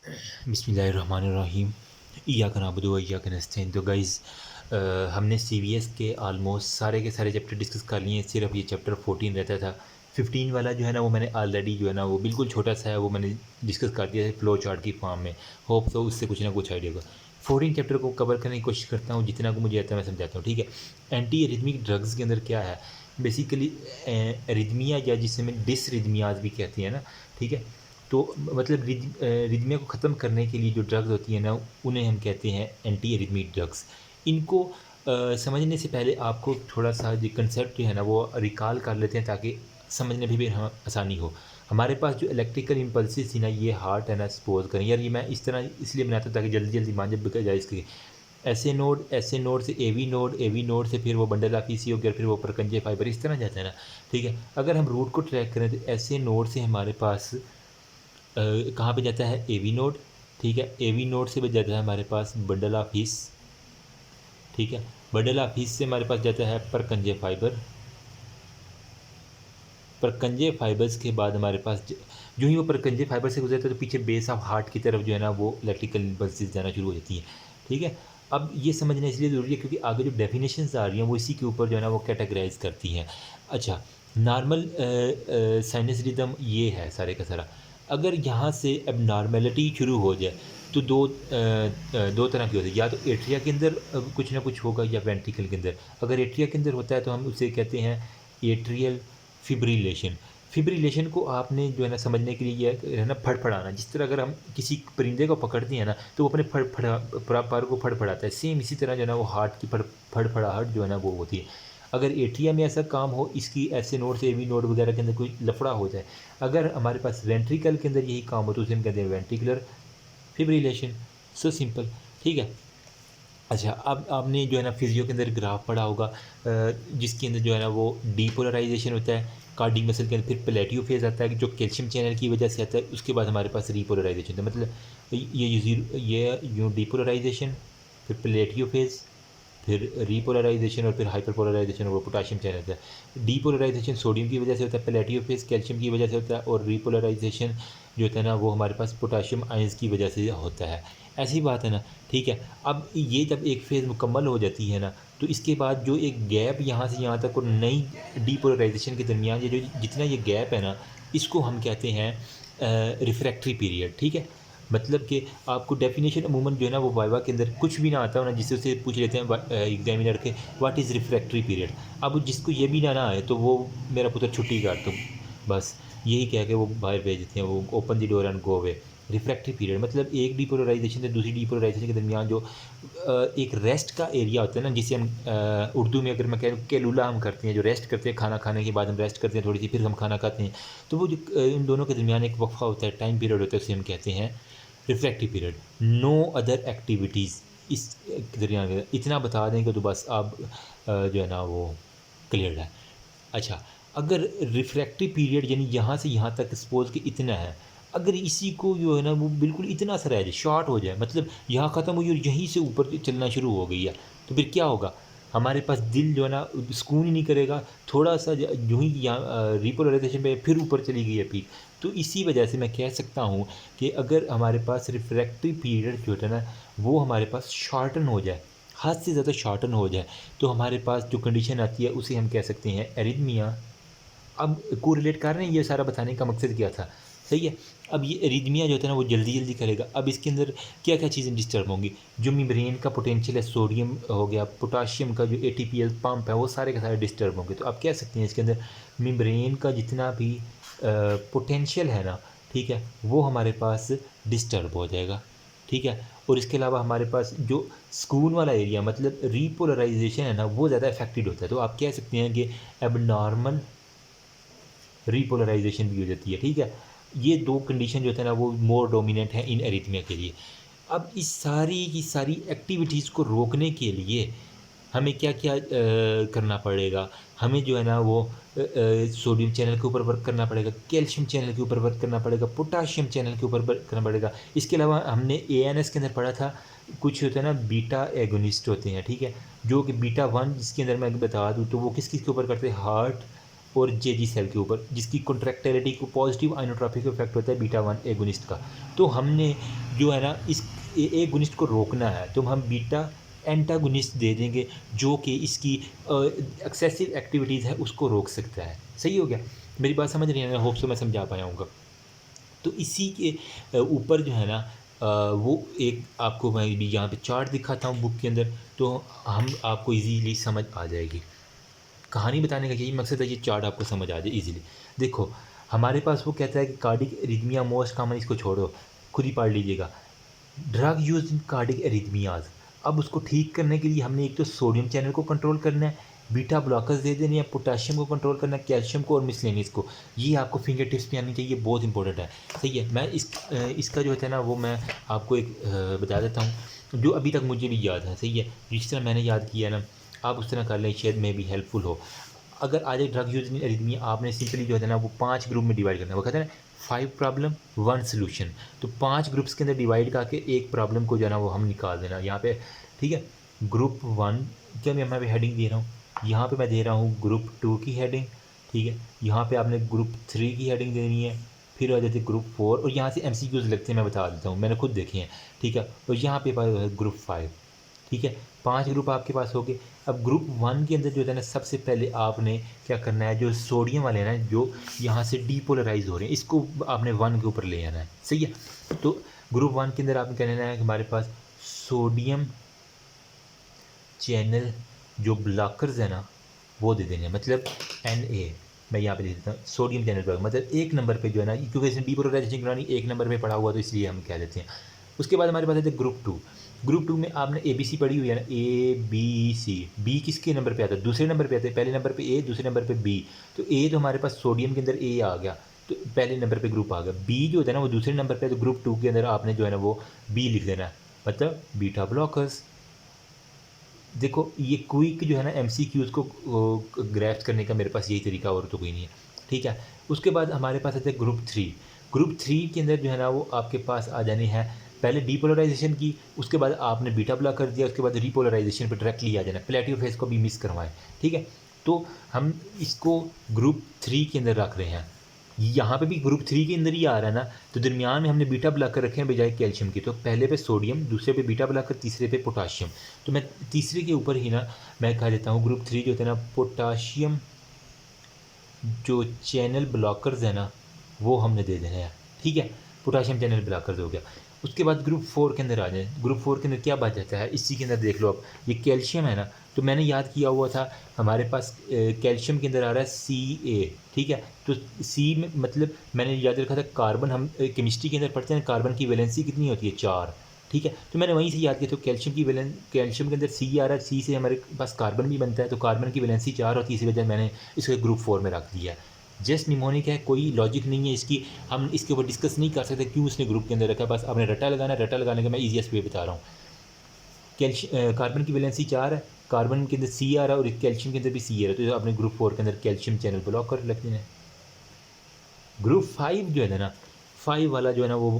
बिस्मिल्लाहिर्रहमानिर्रहीम। इय्याका नअबुदु व इय्याका नस्तईन। तो गाइज़, हमने सीवीएस के ऑलमोस्ट सारे के सारे चैप्टर डिस्कस कर लिए हैं। सिर्फ ये चैप्टर 14 रहता था। 15 वाला जो है ना वो मैंने ऑलरेडी जो है ना वो बिल्कुल छोटा सा है, वो मैंने डिस्कस कर दिया है फ्लो चार्ट की फॉर्म में। होप तो उससे कुछ ना कुछ आइडिया होगा। 14 चैप्टर को कवर करने की कोशिश करता हूँ, जितना को मुझे आता है मैं समझाता हूँ, ठीक है। एंटी एरिथमिक ड्रग्स के अंदर क्या है, बेसिकली एरिथमिया या जिसे हम डिसरिथमियाज भी कहते हैं ना, ठीक है। तो मतलब रिदमिया को ख़त्म करने के लिए जो ड्रग्स होती हैं ना, उन्हें हम कहते हैं एंटी एरिथमिक ड्रग्स। इनको समझने से पहले आपको थोड़ा सा जो कंसेप्ट जो है ना वो रिकॉल कर लेते हैं, ताकि समझने में भी हाँ आसानी हो। हमारे पास जो इलेक्ट्रिकल इम्पल्सिस थी ना, ये हार्ट है ना, सपोज करें यार, ये मैं इस तरह इसलिए बनाता हूँ ताकि जल्दी जल्दी मान जब जाए इसके। ऐसे नोड से ए वी नोड से फिर वो बंडल ऑफ ईसी हो गया, फिर वो परकंजे फाइबर इस तरह जाता है ना, ठीक है। अगर हम रूट को ट्रैक करें तो ऐसे नोड से हमारे पास कहाँ पे जाता है, एवी नोड, ठीक है। एवी नोड से भी जाता है हमारे पास बंडल ऑफ हिस, ठीक है। बंडल ऑफ हिस से हमारे पास जाता है परकंजे फाइबर। परकंजे फाइबर्स के बाद हमारे पास जो ही वो परकंजे फाइबर से गुजरता है तो पीछे बेस ऑफ हार्ट की तरफ जो है ना वो इलेक्ट्रिकल इम्पल्सेस जाना शुरू हो जाती हैं, ठीक है। अब ये समझना इसलिए ज़रूरी है क्योंकि आगे जो डेफिनेशंस आ रही हैं वो इसी के ऊपर जो है ना वो कैटेगराइज करती हैं। अच्छा, नॉर्मल साइनस रिदम ये है सारे का सारा। अगर यहाँ से अब नॉर्मेलिटी शुरू हो जाए तो दो तरह की होती है, या तो एट्रिया के अंदर कुछ ना कुछ होगा या वेंट्रिकल के अंदर। अगर एट्रिया के अंदर होता है तो हम उसे कहते हैं एट्रियल फिब्रिलेशन। फिब्रिलेशन को आपने जो है ना समझने के लिए ये है ना फड़फड़ाना, जिस तरह अगर हम किसी परिंदे को पकड़ते हैं ना तो वो अपने पैर को फड़फड़ाता है, सेम इसी तरह जो है ना वो हार्ट की फड़फड़ाहट जो है ना वो होती है। अगर एट्रिया में ऐसा काम हो, इसकी ऐसे नोड से एवी नोड वगैरह के अंदर कोई लफड़ा हो जाए, अगर हमारे पास वेंट्रिकल के अंदर यही काम हो तो उसे हम कहते हैं वेंट्रिकुलर फिब्रिलेशन। सो सिंपल, ठीक है। अच्छा, अब आपने जो है ना फिजियो के अंदर ग्राफ पढ़ा होगा, जिसके अंदर जो है ना वो डीपोलराइजेशन होता है कार्डिक मसल के अंदर, फिर प्लेटियो फेज आता है जो कैल्शियम चैनल की वजह से आता है, उसके बाद हमारे पास रीपोलराइजेशन होता है। मतलब ये यूँ डीपोलराइजेशन, फिर प्लेटियो फेज, फिर रीपोलराइजेशन और फिर हाइपरपोलराइजेशन और वो पोटाशियम चैनल होता है। डीपोलराइजेशन सोडियम की वजह से होता है, प्लेटियो फेज कैल्शियम की वजह से होता है, और रीपोलराइजेशन जो होता है ना वो हमारे पास पोटाशियम आयंस की वजह से होता है। ऐसी बात है ना, ठीक है। अब ये जब एक फेज़ मुकम्मल हो जाती है ना, तो इसके बाद जो एक गैप यहाँ से यहाँ तक और नई डीपोलराइजेशन के दरमियान ये जो जितना ये गैप है ना, इसको हम कहते हैं रिफ्रैक्टरी पीरियड, ठीक है। मतलब कि आपको डेफिनेशन अमूमन जो है ना वो वाइवा के अंदर कुछ भी ना आता हो ना, जिससे उसे पूछ लेते हैं एग्जामिनर के व्हाट इज़ रिफ्रैक्टरी पीरियड। अब जिसको ये भी ना आए तो वो मेरा पुत्र छुट्टी कर तुम, बस यही कह के वो बाहर भेज देते हैं, वो open the door and go away. Refractory period मतलब एक डीपोलराइजेशन से दूसरी डीपोलराइजेशन के दरमियान जो एक रेस्ट का एरिया होता है ना, जिसे हम उर्दू में अगर मैं कह केलुला हम करते हैं, जो रेस्ट करते हैं, खाना खाने के बाद हम रेस्ट करते हैं थोड़ी सी, फिर हम खाना खाते हैं, तो वो जो इन दोनों के दरमियान एक वक्फा होता है, टाइम पीरियड होता है, उसे हम कहते हैं refractive period. No other activities इस दरमियान इतना बता देंगे तो बस आप जो है ना वो क्लियर है। अच्छा, अगर रिफ्रैक्टिव पीरियड यानी यहाँ से यहाँ तक सपोज कि इतना है, अगर इसी को जो है ना वो बिल्कुल इतना सा रह जाए, शॉर्ट हो जाए, मतलब यहाँ ख़त्म हुई और यहीं से ऊपर चलना शुरू हो गई है, तो फिर क्या होगा, हमारे पास दिल जो है ना सुकून ही नहीं करेगा। थोड़ा सा यूँ ही यहाँ रिपोलराइजेशन पे फिर ऊपर चली गई है पीक। तो इसी वजह से मैं कह सकता हूँ कि अगर हमारे पास रिफ्रैक्टिव पीरियड जो है ना वो हमारे पास शॉर्टन हो जाए, हद से ज़्यादा शॉर्टन हो जाए, तो हमारे पास जो कंडीशन आती है उसे हम कह सकते हैं एरिथमिया। अब कोरिलेट कर रहे हैं, ये सारा बताने का मकसद क्या था, सही है। अब ये एरिथमिया जो होता है ना वो जल्दी जल्दी करेगा। अब इसके अंदर क्या क्या चीज़ें डिस्टर्ब होंगी, जो मेम्ब्रेन का पोटेंशियल है, सोडियम हो गया, पोटाशियम का जो एटीपीएल पंप है, वो सारे के सारे डिस्टर्ब होंगे। तो आप कह सकते हैं इसके अंदर मेम्ब्रेन का जितना भी पोटेंशियल है ना, ठीक है, वो हमारे पास डिस्टर्ब हो जाएगा, ठीक है। और इसके अलावा हमारे पास जो स्कून वाला एरिया मतलब रीपोलराइजेशन है ना वो ज़्यादा अफेक्टेड होता है। तो आप कह सकते हैं कि अब नॉर्मल रीपोलराइजेशन भी हो जाती है, ठीक है। ये दो कंडीशन जो है ना वो मोर डोमिनेंट है इन एरिथमिया के लिए। अब इस सारी की सारी एक्टिविटीज़ को रोकने के लिए हमें क्या क्या करना पड़ेगा, हमें जो है ना वो सोडियम चैनल के ऊपर वर्क करना पड़ेगा, कैल्शियम चैनल के ऊपर वर्क करना पड़ेगा, पोटाशियम चैनल के ऊपर वर्क करना पड़ेगा। इसके अलावा हमने एएनएस के अंदर पढ़ा था, कुछ होता है ना बीटा एगोनिस्ट होते हैं, ठीक है, जो कि बीटा वन जिसके अंदर मैं बता दूँ तो वो किस किस के ऊपर करते हैं, हार्ट, और जेजी सेल के ऊपर, जिसकी कॉन्ट्रैक्टिलिटी को पॉजिटिव आइनोट्रॉपिक इफेक्ट होता है बीटा 1 एगोनिस्ट का। तो हमने जो है ना इस एगोनिस्ट को रोकना है, तो हम बीटा एंटागोनिस्ट दे देंगे जो कि इसकी एक्सेसिव एक्टिविटीज़ है उसको रोक सकता है। सही हो गया? मेरी बात समझ रही है ना? होप सो मैं समझा पाया हूँगा। तो इसी के ऊपर जो है ना वो एक आपको मैं भी यहाँ पे चार्ट दिखाता हूँ बुक के अंदर, तो हम आपको इजीली समझ आ जाएगी। कहानी बताने का यही मकसद है, ये चार्ट आपको समझ आ जाए इजीली। देखो, हमारे पास वो कहता है कि कार्डिक एरिथमिया मोस्ट कॉमन, इसको छोड़ो, खुद ही पढ़ लीजिएगा। Drug use in cardiac arrhythmias. अब उसको ठीक करने के लिए हमने एक तो सोडियम चैनल को कंट्रोल करना है, बीटा ब्लॉकर्स दे देने हैं, पोटाशियम को कंट्रोल करना है, कैल्शियम को और मिसलेनियस को। ये आपको फिंगर टिप्स पे आनी चाहिए, बहुत इंपॉर्टेंट है। सही है? मैं इसका जो है ना वो मैं आपको एक बता देता हूँ जो अभी तक मुझे भी याद है। सही है? जिस तरह मैंने याद किया ना, आप उस तरह कर लें, शायद में भी हेल्पफुल हो। अगर आज एक ड्रग यूज इन एरिथमिया, आपने सिंपली जो है ना वो 5 ग्रुप में डिवाइड करना है। वो कहते हैं ना 5 प्रॉब्लम 1 सोल्यूशन। तो 5 ग्रुप्स के अंदर डिवाइड करके एक प्रॉब्लम को जो है ना वो हम निकाल देना यहाँ पे। ठीक है? ग्रुप 1 क्या मैं यहाँ पे हेडिंग दे रहा हूँ, यहाँ पे मैं दे रहा हूँ ग्रुप 2 की हेडिंग। ठीक है? यहाँ पे आपने ग्रुप 3 की हेडिंग देनी है, फिर आ जाते ग्रुप 4, और यहाँ से MCQs लगते हैं, मैं बता देता हूँ, मैंने खुद देखे हैं। ठीक है? और यहाँ पे ग्रुप 5। ठीक है? 5 ग्रुप आपके पास हो गए। अब ग्रुप 1 के अंदर जो है ना सबसे पहले आपने क्या करना है, जो सोडियम वाले हैं ना जो यहाँ से डीपोलराइज हो रहे हैं, इसको आपने 1 के ऊपर ले आना है। सही है? तो ग्रुप 1 के अंदर आपने क्या लेना है कि हमारे पास सोडियम चैनल जो ब्लॉकर्स है ना वो दे देने हैं, मतलब Na। मैं यहाँ पे दे देता हूँ सोडियम चैनल ब्लॉकर, मतलब 1 नंबर पे जो है ना, क्योंकि इसने डीपोलराइजेशन करानी 1 नंबर पे पड़ा हुआ, तो इसलिए हम कह देते हैं। उसके बाद हमारे पास है ग्रुप 2। ग्रुप 2 में आपने ABC पढ़ी हुई है ना, ABC। बी किसके नंबर पे आता है? दूसरे नंबर पे आता है। पहले नंबर पे A, दूसरे नंबर पे B। तो A तो हमारे पास सोडियम के अंदर A आ गया, तो पहले नंबर पे ग्रुप आ गया। B जो होता है ना वो दूसरे नंबर पे, तो ग्रुप 2 के अंदर आपने जो है ना वो B लिख देना है, मतलब बीटा ब्लॉकर्स। देखो, ये क्विक जो है ना MCQs को ग्रैप्स करने का मेरे पास यही तरीका, और तो कोई नहीं है। ठीक है? उसके बाद हमारे पास आता है ग्रुप 3। ग्रुप 3 के अंदर जो है ना वो आपके पास आ जाने हैं, पहले डीपोलराइजेशन की, उसके बाद आपने बीटा ब्लॉक कर दिया, उसके बाद रिपोलराइजेशन पर डायरेक्टली आ जाना, प्लेटिव फेज को भी मिस करवाएं। ठीक है? तो हम इसको ग्रुप 3 के अंदर रख रहे हैं। यहाँ पे भी ग्रुप 3 के अंदर ही आ रहा है ना, तो दरमियान में हमने बीटा ब्लॉकर रखे हैं बजाय कैल्शियम की। तो पहले पे सोडियम, दूसरे पे बीटा ब्लॉकर, तीसरे पे पोटाशियम। तो मैं तीसरे के ऊपर ही ना मैं कह देता हूँ ग्रुप 3 जो होता है ना, पोटाशियम जो चैनल ब्लॉकर्स है ना वो हमने दे देना है। ठीक है? पोटाशियम चैनल ब्लॉकर्स हो गया। उसके बाद ग्रुप 4 के अंदर आ जाए। ग्रुप 4 के अंदर क्या बच जाता है, इसी के अंदर देख लो आप, ये कैल्शियम है ना, तो मैंने याद किया हुआ था हमारे पास कैल्शियम के अंदर आ रहा है Ca। ठीक है? तो सी में मतलब मैंने याद रखा था कार्बन, हम केमिस्ट्री के अंदर पढ़ते हैं कार्बन की वैलेंसी कितनी होती है, 4। ठीक है? तो मैंने वहीं से याद किया, तो कैल्शियम के अंदर C आ रहा है, C से हमारे पास कार्बन भी बनता है, तो कार्बन की वैलेंसी 4 होती है, इसी वजह मैंने इसको ग्रुप 4 में रख दिया। जस्ट निमोनिक है, कोई लॉजिक नहीं है इसकी, हम इसके ऊपर डिस्कस नहीं कर सकते क्यों उसने ग्रुप के अंदर रखा, बस आपने रट्टा लगाना है। रट्टा लगाने का मैं ईजीएस्ट वे बता रहा हूँ। कार्बन की वैलेंसी 4 है, कार्बन के अंदर C आ रहा है, और कैल्शियम के अंदर भी C आ रहा है, तो आपने ग्रुप 4 के अंदर कैल्शियम चैनल ब्लॉक कर रख देना है। ग्रुप 5 जो है ना, 5 वाला जो है ना वो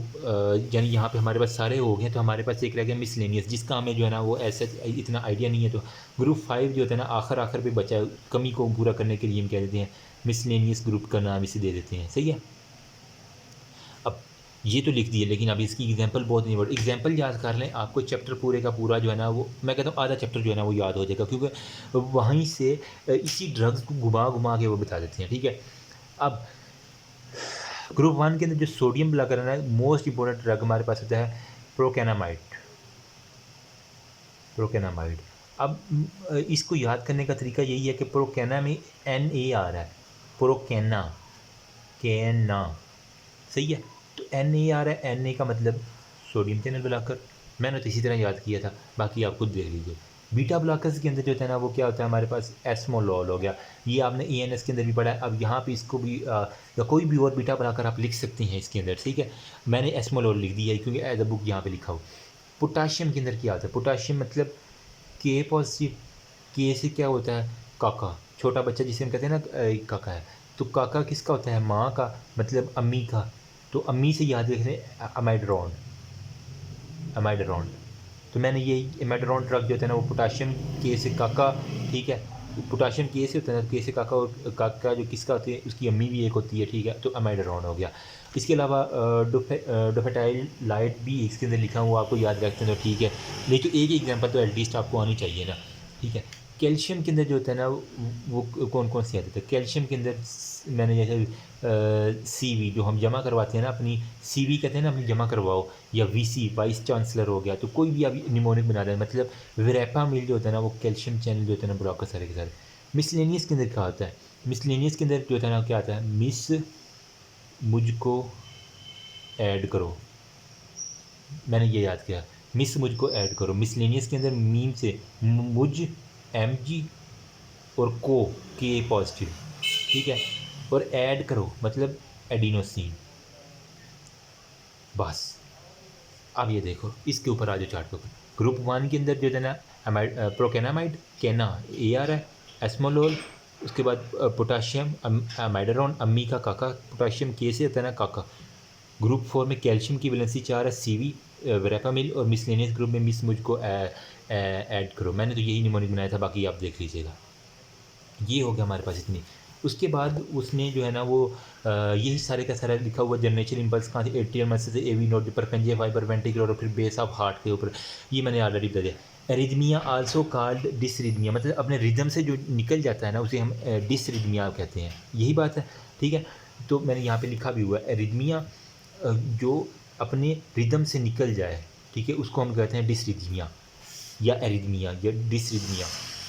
यानी यहाँ पे हमारे पास सारे हो गए, तो हमारे पास एक रह गया मिसलेनियस, जिसका हमें जो है ना वो ऐसा इतना आइडिया नहीं है। तो ग्रुप 5 जो होता है ना आखिर पे बचा है, कमी को पूरा करने के लिए हम कह देते हैं मिसलेनियस ग्रुप का नाम इसे दे देते हैं। सही है? अब ये तो लिख दिए, लेकिन अब इसकी एग्जांपल बहुत नहीं बढ़, एग्जांपल याद कर लें, आपको चैप्टर पूरे का पूरा जो है ना वो मैं कहता हूँ आधा चैप्टर जो है ना वो याद हो जाएगा, क्योंकि वहीं से इसी ड्रग्स को घुमा घुमा के वो बता देते हैं। ठीक है? अब ग्रुप 1 के अंदर जो सोडियम ब्लॉकर है ना, मोस्ट इंपॉर्टेंट ड्रग हमारे पास होता है प्रोकेनामाइड। प्रोकेनामाइड। अब इसको याद करने का तरीका यही है कि प्रोकेना में Na आ रहा है, प्रोकेना, कैना। सही है? तो Na आ रहा है, Na का मतलब सोडियम चैनल ब्लॉकर। मैंने तो इसी तरह याद किया था, बाकी आप खुद देख लीजिए। बीटा ब्लॉकर्स के अंदर जो होता है ना वो क्या होता है, हमारे पास एस्मोलॉल हो गया, ये आपने ENS के अंदर भी पढ़ा है। अब यहाँ पे इसको भी या कोई भी और बीटा ब्लॉकर आप लिख सकते हैं इसके अंदर। ठीक है? मैंने एस्मोलॉल लिख दिया है क्योंकि एज अ बुक यहाँ पे लिखा हो। पोटाशियम के अंदर क्या होता है, पोटाशियम मतलब K पॉजिटिव। K से क्या होता है, काका, छोटा बच्चा जिसे हम कहते हैं ना काका है, तो काका किसका होता है, माँ का, मतलब अम्मी का। तो अम्मी से याद रख रहे अमाइड्रॉन, अमाइड्रॉन। तो मैंने ये एमेड्रॉन ड्रग जो होता है ना वो पोटाशियम, K से काका। ठीक है? पोटाशियम के से होता है, के से काका, और काका जो किसका होती है, उसकी अम्मी भी एक होती है, ठीक है, तो अमाइडरॉन हो गया। इसके अलावा डोफेटाइल लाइट भी इसके अंदर लिखा हुआ, आपको याद रखते हैं तो ठीक है, नहीं तो एक ही एग्जाम्पल तो एटलीस्ट आपको आनी चाहिए ना, ठीक है। कैल्शियम के अंदर जो होता है ना, वो कौन कौन से आते थे कैल्शियम के अंदर, मैंने जैसे CV जो हम जमा करवाते हैं ना, अपनी CV कहते हैं ना, अपनी जमा करवाओ, या VC वाइस चांसलर हो गया, तो कोई भी आप निमोनिक बना दें, मतलब वेरेपा मिल जो होता है ना, वो कैल्शियम चैनल जो होता है ना ब्लॉक सारे के सारे। मिसलेनियस के अंदर क्या होता है, मिसलेनियस के अंदर जो होता है ना, क्या आता है, मुझको ऐड करो, मैंने ये याद किया, मुझको ऐड करो। मिसलेनियस के अंदर मीम से मुझ, MG और के पॉजिटिव, ठीक है, और ऐड करो मतलब एडिनोसिन। बस अब ये देखो, इसके ऊपर आ जाओ चार्ट के ऊपर। ग्रुप 1 के अंदर जो है ना, प्रोकेनामाइड, केना AR है, एस्मोलोल, उसके बाद पोटाशियम अमाइडरॉन, अम्मी का काका, पोटाशियम के से होता है ना काका। ग्रुप 4 में कैल्शियम की वैलेंसी 4 है, CV वेरेपामिल, और मिसलेनियस ग्रुप में मुझको ऐड करो। मैंने तो यही निमोनिक बनाया था, बाकी आप देख लीजिएगा। ये हो गया हमारे पास इतनी। उसके बाद उसने जो है ना वो यही सारे का सारा लिखा हुआ, जनरेशन इम्पल्स कहाँ से, एट्रियल मसल से AV नोड पर कंजे फाइबर वेंट्रिकुलर, और फिर बेस ऑफ हार्ट के ऊपर, ये मैंने ऑलरेडी बता दिया। एरिथमिया आल्सो कॉल्ड डिसरिथमिया, मतलब अपने रिदम से जो निकल जाता है ना, उसे हम डिसरिथमिया कहते हैं, यही बात है, ठीक है। तो मैंने यहाँ पे लिखा भी हुआ है, एरिथमिया जो अपने रिदम से निकल जाए, ठीक है, उसको हम कहते हैं डिसरिथमिया, या एरिथमिया, या डिसरिथमिया,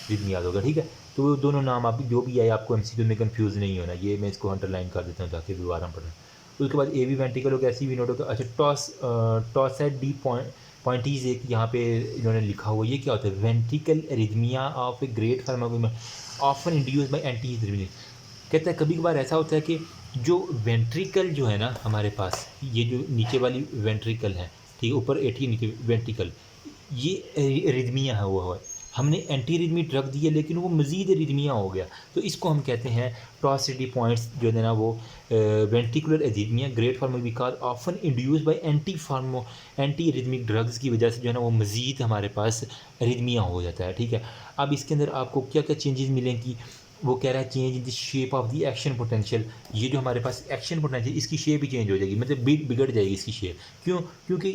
रिथमिया होगा, ठीक है। तो वो दोनों नाम आप जो भी आए, आपको MCQ में कंफ्यूज नहीं होना, ये मैं इसको अंडरलाइन कर देता हूँ ताकि दोबारा पढ़ें। उसके बाद AV वेंट्रिकल होगा, CV नोड होगा। अच्छा, टॉसेट डी पॉइंटीज एक यहाँ पे इन्होंने लिखा हुआ, ये क्या होता है, ventricle arrhythmia of a great फार्माकोमा often induced by anti histamine. कहता है कभी कभार ऐसा होता है कि जो वेंट्रिकल जो है ना हमारे पास, ये जो नीचे वाली वेंट्रिकल है, ठीक है, ऊपर एटी नीचे वेंट्रिकल, ये रिदमिया है हुआ है, हमने एंटी रिदमी ड्रग दी है, लेकिन वो मज़ीद रिदमिया हो गया, तो इसको हम कहते हैं टॉसिटी पॉइंट्स जो है ना, वो ventricular arrhythmia great form because often induce bye anti rhythmic drugs की वजह से जो है ना, वो मज़ीद हमारे पास रिदमिया हो जाता है, ठीक है। अब इसके अंदर आपको क्या क्या चेंजेस मिलेंगी, वो कह रहा है change in the shape of the action potential. ये जो हमारे पास एक्शन पोटेंशियल, इसकी शेप ही चेंज हो जाएगी, मतलब बिगड़ जाएगी इसकी शेप। क्यों? क्योंकि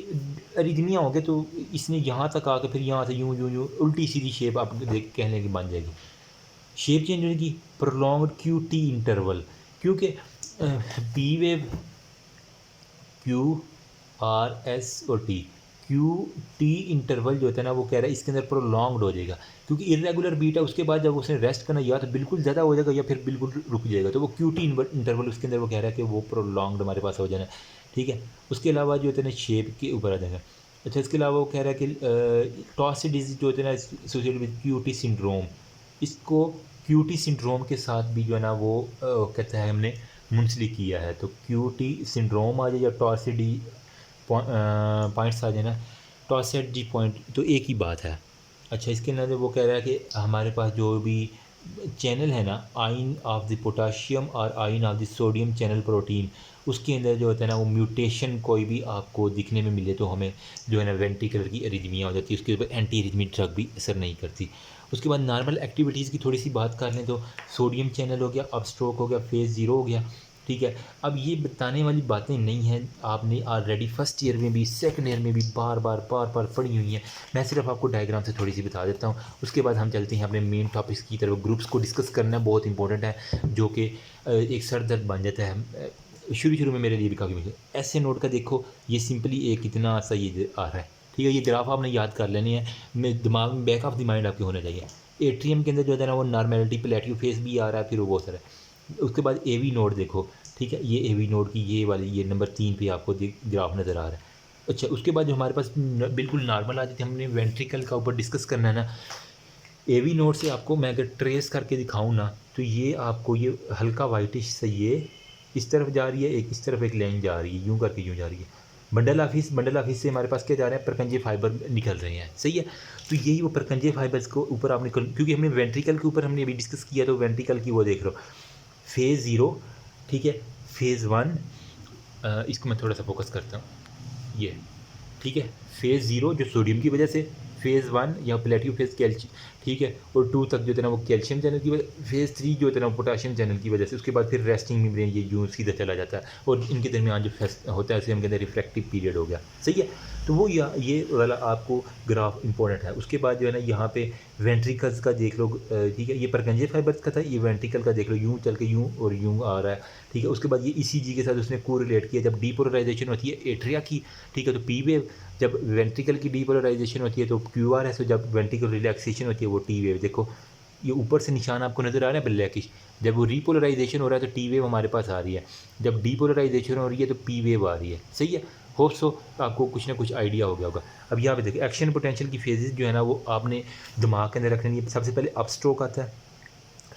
अरिदमिया हो गया, तो इसने यहाँ तक आकर फिर यहाँ से यूँ यूँ यूँ उल्टी सीधी शेप आप देख कहने की बन जाएगी, शेप चेंज होगी। प्रोलॉन्ग्ड QT इंटरवल, क्योंकि बी वेव QRS और T, QT इंटरवल जो होता है ना, वो कह रहा है इसके अंदर प्रोलॉन्ग्ड हो जाएगा, क्योंकि इरेगुलर बीट है, उसके बाद जब उसने रेस्ट करना, या तो बिल्कुल ज़्यादा हो जाएगा या फिर बिल्कुल रुक जाएगा, तो वो QT इंटरवल उसके अंदर वो कह रहा है कि वो प्रोलॉन्ग्ड हमारे पास हो जाना, ठीक है। उसके अलावा जो होता है ना, शेप के ऊपर आ जाएगा। अच्छा, इसके अलावा वो कह रहा है कि टॉसिस डिजीज जो होते हैं ना, एसोसिएटेड विद QT सिंड्रोम, इसको QT सिंड्रोम के साथ भी जो है ना वो कहता है हमने मुंसलिक किया है, तो QT सिंड्रोम आ जाए या टॉसिस डी पॉइंट्स आ जाए ना, टॉसेट जी पॉइंट, तो एक ही बात है। अच्छा, इसके अंदर वो कह रहा है कि हमारे पास जो भी चैनल है ना, आइन ऑफ द पोटाशियम और आइन of the sodium channel protein, उसके अंदर जो होता है ना, वो म्यूटेशन कोई भी आपको दिखने में मिले तो हमें जो है ना वेंट्रिकुलर की एरिथमिया हो जाती है, उसके ऊपर एंटी एरिथमिक ड्रग भी असर नहीं करती। उसके बाद नॉर्मल एक्टिविटीज़ की थोड़ी सी बात कर लें तो सोडियम चैनल हो गया, अब स्ट्रोक हो गया, फेज़ 0 हो गया, ठीक है। अब ये बताने वाली बातें नहीं हैं, आपने ऑलरेडी फर्स्ट ईयर में भी सेकंड ईयर में भी बार बार पढ़ी हुई हैं, मैं सिर्फ आपको डायग्राम से थोड़ी सी बता देता हूँ। उसके बाद हम चलते हैं अपने मेन टॉपिक्स की तरफ। ग्रुप्स को डिस्कस करना बहुत इंपॉर्टेंट है, जो कि एक सर दर्द बन जाता है शुरू में मेरे लिए भी काफ़ी मुश्किल। ऐसे नोट का देखो, ये सिंपली एक कितना सा ये आ रहा है, ठीक है, ये ग्राफ आपने याद कर लेने हैं, मैं दिमाग में बैक ऑफ द माइंड आपके होना चाहिए। एट्रियम के अंदर जो है ना, वो नॉर्मेलिटी प्लेटिव फेस भी आ रहा है, फिर वो बहुत सारा है। उसके बाद AV नोड देखो, ठीक है, ये AV नोड की ये वाली, ये नंबर 3 पे आपको ग्राफ नज़र आ रहा है। अच्छा, उसके बाद जो हमारे पास बिल्कुल नॉर्मल आ जाती है, हमने वेंट्रिकल का ऊपर डिस्कस करना है ना, AV नोड से आपको मैं अगर ट्रेस करके दिखाऊँ ना, तो ये आपको ये हल्का वाइटिश से ये इस तरफ जा रही है, एक इस तरफ एक लाइन जा रही है, यूँ करके यूँ जा रही है। बंडल ऑफिस से हमारे पास क्या जा रहे हैं, परकंजे फाइबर निकल रहे हैं, सही है। तो यही वो परकंजे फाइबर्स को ऊपर आपने, क्योंकि हमने वेंट्रिकल के ऊपर हमने अभी डिस्कस किया, तो वेंट्रिकल की वो देख रहे हो, फेज़ 0, ठीक है, फेज़ 1, इसको मैं थोड़ा सा फोकस करता हूँ, ये ठीक है, फेज़ 0 जो सोडियम की वजह से, फेज़ 1 या प्लेटियो फेज़ ठीक है, और 2 तक जो है ना वो कैल्शियम चैनल की वजह, फेज़ 3 जो है ना पोटाशियम चैनल की वजह से, उसके बाद फिर रेस्टिंग मेम्ब्रेन ये यूँ सीधा चला जाता है और इनके दरमियान जो होता है उसे हम कहते हैं रिफ्रैक्टिव पीरियड हो गया। सही है, तो वो ये वाला आपको ग्राफ इंपॉर्टेंट है। उसके बाद जो है ना यहाँ पे वेंट्रिकल्स का देख लो, ठीक है, ये परकंजे फाइबर्स का था, ये वेंट्रिकल का देख लो, यूँ चल के यूँ और यूँ आ रहा है, ठीक है। उसके बाद ये ईसीजी के साथ उसने कोरिलेट किया, जब डीपोलराइजेशन होती है एट्रिया की, ठीक है, तो पी वेव, जब वेंट्रिकल की डीपोलराइजेशन होती है तो क्यूआर है, जब वेंट्रिकल रिलैक्सेशन होती है वो टी वेव। देखो ये ऊपर से निशान आपको नज़र आ रहा है ब्लैकिश, जब वो रीपोलराइजेशन हो रहा है तो टी वेव हमारे पास आ रही है, जब डीपोलराइजेशन हो रही है तो पी वेव आ रही है। सही है, होप सो आपको कुछ ना कुछ आइडिया हो गया होगा। अब यहाँ पे देखिए एक्शन पोटेंशियल की फेजेस जो है ना वो आपने दिमाग के अंदर रखनी है। सबसे पहले अप स्ट्रोक आता है,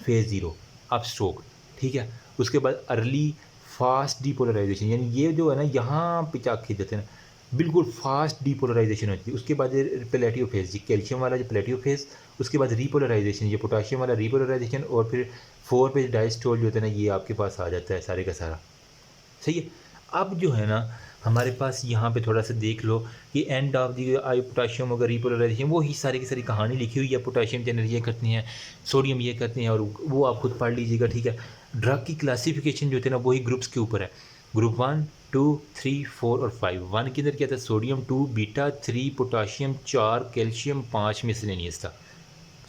फेज़ 0 अप स्ट्रोक, ठीक है। उसके बाद अर्ली फास्ट डीपोलराइजेशन, यानी ये जो है ना यहाँ पे चाक खींच देते हैं ना, बिल्कुल फास्ट डीपोलराइजेशन होती है। उसके बाद प्लेटियो फेज़, ये कैल्शियम वाला जो प्लेटियो फेज़, उसके बाद रीपोलराइजेशन, ये पोटाशियम वाला रीपोलराइजेशन, और फिर 4 पे डाइस्टोल जो होता है ना ये आपके पास आ जाता है सारे का सारा। सही है, अब जो है ना हमारे पास यहाँ पे थोड़ा सा देख लो कि end of the I potassium अगर रीपोलराइजेशन, वो ही सारी की सारी कहानी लिखी हुई है। पोटाशियम चैनल ये करते हैं, सोडियम ये करते हैं, और वो आप खुद पढ़ लीजिएगा, ठीक है। ड्रग की क्लासिफिकेशन जो होती है ना वही ग्रुप्स के ऊपर है, ग्रुप 1 2 3 4 और 5। 1 के अंदर क्या था, sodium 2 beta 3 potassium 4 calcium 5 miscellaneous था।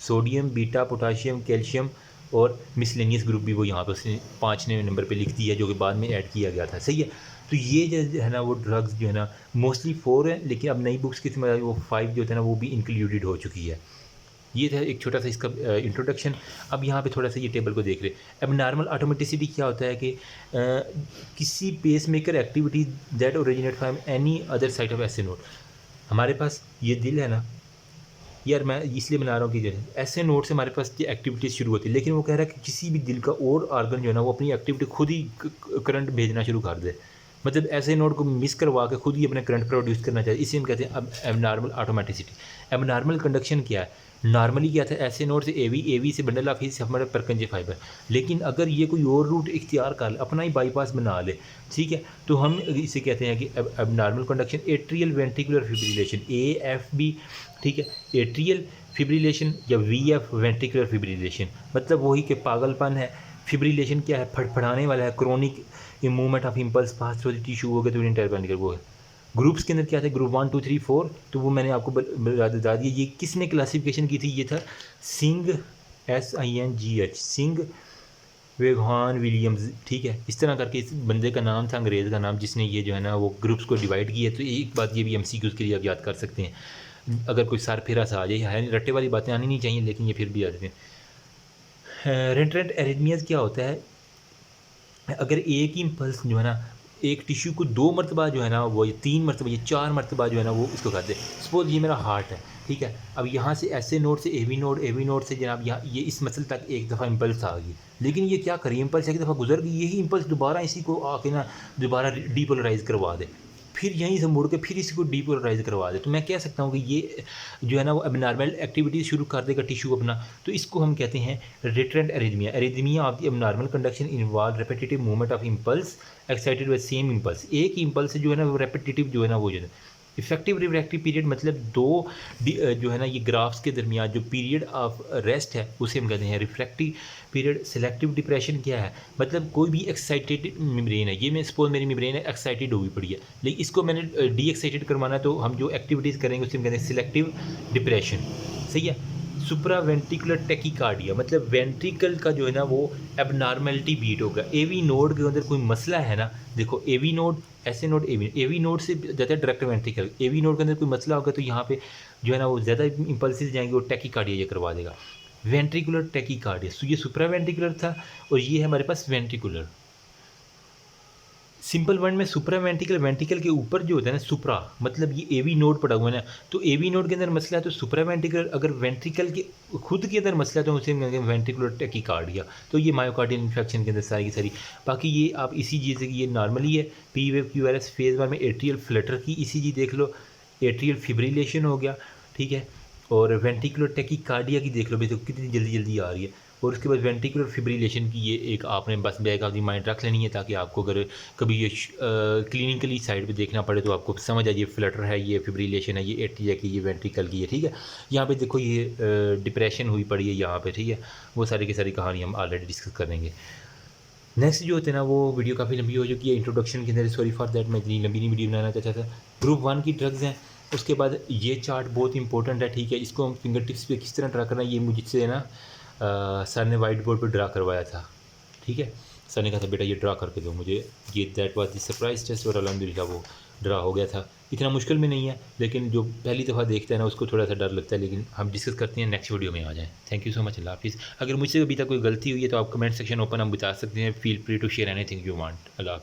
सोडियम बीटा पोटाशियम कैल्शियम और मिसलेनियस ग्रुप भी वो यहाँ पर उसने 5वें नंबर पे लिख दिया, जो कि बाद में ऐड किया गया था। सही है, तो ये जो है ना वो ड्रग्स जो है ना मोस्टली 4 है, लेकिन अब नई बुक्स की समझ वो 5 जो है ना वो भी इंक्लूडेड हो चुकी है। ये था एक छोटा सा इसका इंट्रोडक्शन। अब यहाँ पे थोड़ा सा ये टेबल को देख रहे। अब नॉर्मल ऑटोमेटिसिटी क्या होता है कि किसी pacemaker activity that originate from any other side of S A node. हमारे पास ये दिल है ना यार, मैं इसलिए बना रहा हूँ कि जो है ऐसे नोड से हमारे पास ये एक्टिविटीज़ शुरू होती है, लेकिन वो कह रहा है कि किसी भी दिल का और ऑर्गन जो है ना वो अपनी एक्टिविटी खुद ही करंट भेजना शुरू कर दे, मतलब ऐसे नोड को मिस करवा के खुद ही अपने करंट प्रोड्यूस करना चाहिए। इसे हम कहते हैं अब एबनॉर्मल ऑटोमेटिसिटी। एबनॉर्मल कंडक्शन क्या है, नॉर्मली क्या था, ऐसे नोड से एवी से बंडल ऑफ हिज हमारे परकंजे फाइबर, लेकिन अगर ये कोई और रूट इख्तियार कर ले, अपना ही बाईपास बना ले, ठीक है, तो हम इसे कहते हैं कि abnormal conduction. Atrial ventricular fibrillation AFB, ठीक है, एट्रियल फिब्रिलेशन या VF वेंट्रिकुलर फिब्रिलेशन, मतलब वही के पागलपन है। फिब्रिलेशन क्या है, फड़फड़ाने वाला है, chronic movement of impulse pass through the tissue हो गया तो इंटरपेंडिकुलर वो है। ग्रुप्स के अंदर क्या थे, ग्रुप 1 2 3 4, तो वो मैंने आपको बता दिया। ये किसने क्लासिफिकेशन की थी, ये था सिंग SINGH, सिंग वेगहान विलियम्स, ठीक है। इस तरह करके इस बंदे का नाम था, अंग्रेज़ का नाम, जिसने ये जो है ना वो ग्रुप्स को डिवाइड किया। तो एक बात ये भी MCQs के लिए आप याद कर सकते हैं, अगर कोई सार फेरा सा आ जाए, है रट्टे वाली बातें आनी नहीं चाहिए, लेकिन ये फिर भी आ जाते हैं। रेंट्रेंट एरिथमियाज क्या होता है, अगर एक ही इम्पल्स जो है ना एक टिश्यू को 2 मरतबा जो है ना वो, ये 3 मरतबा, ये 4 मरतबा जो है ना वो इसको कर दे। सपोज ये मेरा हार्ट है, ठीक है, अब यहाँ से ऐसे नोड से AV नोड से जनाब यहाँ ये इस मसल तक एक दफ़ा इम्पल्स आ गई, लेकिन ये क्या करें, इम्पल्स एक दफ़ा गुजर गई, यही इम्पल्स दोबारा इसी को आके ना दोबारा डीपोलराइज करवा दे, फिर यहीं से मुड़ के फिर इसको डीपोलराइज करवा दे। तो मैं कह सकता हूँ कि ये जो है ना वो एबनॉर्मल एक्टिविटीज़ शुरू कर देगा टिश्यू अपना, तो इसको हम कहते हैं reentrant arrhythmia. Arrhythmia of the abnormal conduction involve repetitive movement of impulse excited by same impulse. एक ही इम्पल्स जो है ना वो रेपिटेटिव जो है ना वो जो है इफेक्टिव रिफ्रैक्टिव पीरियड, मतलब दो जो है ना ये ग्राफ्स के दरमियान जो पीरियड ऑफ रेस्ट है उसे हम कहते हैं रिफ्रैक्टिव पीरियड। सिलेक्टिव डिप्रेशन क्या है, मतलब कोई भी एक्साइटेड मेम्ब्रेन है, ये मैं सपोज मेरी मेम्ब्रेन है एक्साइटेड हुई पड़ी है, लेकिन इसको मैंने डी एक्साइटेड करवाना है, तो हम जो एक्टिविटीज़ करेंगे उसे हम कहते हैं सिलेक्टिव डिप्रेशन। सही है। सुप्रा वेंट्रिकुलर टेकिकार्डिया, मतलब वेंट्रिकल का जो है ना वो एबनॉर्मेलिटी बीट होगा। AV नोड के अंदर कोई मसला है ना, देखो AV नोड ऐसे नोड AV नोड से ज़्यादा डायरेक्ट वेंट्रिकल, AV नोड के अंदर कोई मसला होगा तो यहाँ पे जो है ना वो ज़्यादा इम्पल्सिस जाएंगे, वो टेकिकार्डिया ये करवा देगा। वेंट्रिकुलर टेकिकार्डिया, तो ये सुप्रा वेंट्रिकुलर था और ये है हमारे पास वेंट्रिकुलर। सिंपल वर्ड में सुप्रा वेंट्रिकल, वेंट्रिकल के ऊपर जो होता है ना सुप्रा, मतलब ये AV नोड पड़ा हुआ है ना, तो AV नोड के अंदर मसला है तो सुप्रा वेंट्रिकल, अगर वेंट्रिकल के खुद के अंदर मसला है तो उसे वेंट्रिकुलर टेकिकार्डिया। तो ये मायोकार्डियल इन्फेक्शन के अंदर सारी की सारी। बाकी ये आप इसी चीज़ ये नॉर्मली है P वेव QRS फेज़ 1 में एट्रियल फ्लटर की ECG देख लो, एट्रियल फिब्रिलेशन हो गया, ठीक है, और वेंट्रिकुलर टेकिकार्डिया की देख लो भाई, तो कितनी जल्दी जल्दी आ रही है। और उसके बाद वेंट्रिकुलर फिब्रिलेशन की ये एक आपने बस बैक ऑफ द माइंड रख लेनी है, ताकि आपको अगर कभी ये क्लिनिकली साइड पे देखना पड़े तो आपको समझ आ, ये फ्लटर है, ये फिब्रिलेशन है, ये एट्रिया की, ये वेंट्रिकल की है, ठीक है। यहाँ पे देखो ये डिप्रेशन हुई पड़ी है यहाँ पे, ठीक है। वो सारी की सारी कहानी हम ऑलरेडी डिस्कस करेंगे। नेक्स्ट जो होते हैं ना, वो वीडियो काफ़ी लंबी हो चुकी है इंट्रोडक्शन के अंदर, सॉरी फॉर दैट, मैं इतनी लंबी नहीं वीडियो बनाना चाहता था। ग्रुप 1 की ड्रग्स हैं। उसके बाद ये चार्ट बहुत इंपॉर्टेंट है, ठीक है। इसको हम फिंगर टिप्स पे किस तरह ड्रा करना है, ये मुझसे ना सर ने वाइट बोर्ड पर ड्रा करवाया था, ठीक है। सर ने कहा था बेटा ये ड्रा करके दो मुझे, ये that was the surprise test, और अलहमदिल्ला वो ड्रा हो गया था। इतना मुश्किल में नहीं है, लेकिन जो पहली दफ़ा देखता है ना उसको थोड़ा सा डर लगता है, लेकिन हम डिस्कस करते हैं नेक्स्ट वीडियो में आ जाएँ। थैंक यू सो मच, अल्लाह हाफिज़। अगर मुझसे अभी तक कोई गलती हुई है तो आप कमेंट सेक्शन ओपन हम बता सकते हैं, feel free to share anything you want. Allah.